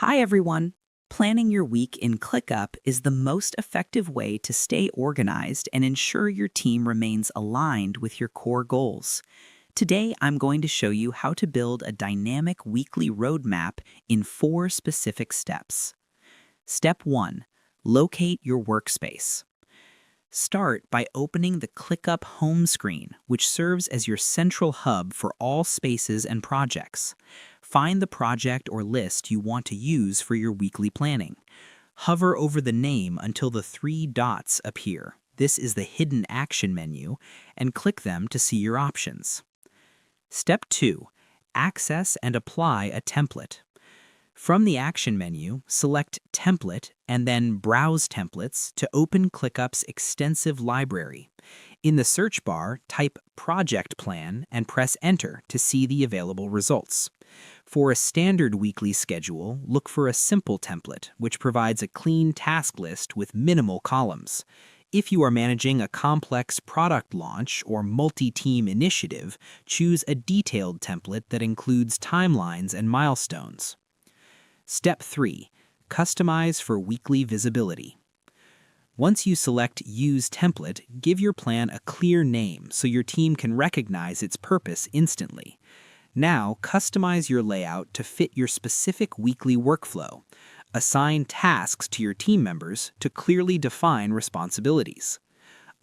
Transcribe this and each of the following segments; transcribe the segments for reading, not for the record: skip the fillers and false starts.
Hi, everyone. Planning your week in Clickup is the most effective way to stay organized and ensure your team remains aligned with your core goals. Today, I'm going to show you how to build a dynamic weekly roadmap in 4 specific steps. Step 1. Locate your workspace. Start by opening the ClickUp home screen, which serves as your central hub for all spaces and projects. Find the project or list you want to use for your weekly planning. Hover over the name until the 3 dots appear. This is the hidden action menu, and click them to see your options. Step 2. Access and apply a template. From the Action menu, select Template and then Browse Templates to open ClickUp's extensive library. In the search bar, type Project Plan and press Enter to see the available results. For a standard weekly schedule, look for a simple template, which provides a clean task list with minimal columns. If you are managing a complex product launch or multi-team initiative, choose a detailed template that includes timelines and milestones. Step 3. Customize for weekly visibility. Once you select Use Template, give your plan a clear name so your team can recognize its purpose instantly. Now, customize your layout to fit your specific weekly workflow. Assign tasks to your team members to clearly define responsibilities.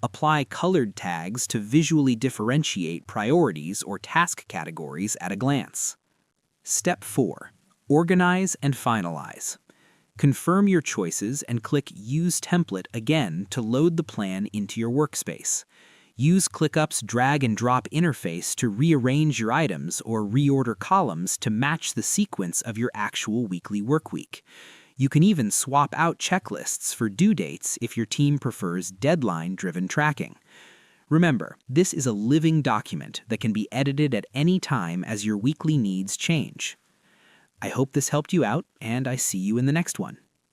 Apply colored tags to visually differentiate priorities or task categories at a glance. Step 4. Organize and finalize. Confirm your choices and click Use Template again to load the plan into your workspace. Use ClickUp's drag and drop interface to rearrange your items or reorder columns to match the sequence of your actual weekly workweek. You can even swap out checklists for due dates if your team prefers deadline-driven tracking. Remember, this is a living document that can be edited at any time as your weekly needs change. I hope this helped you out, and I see you in the next one.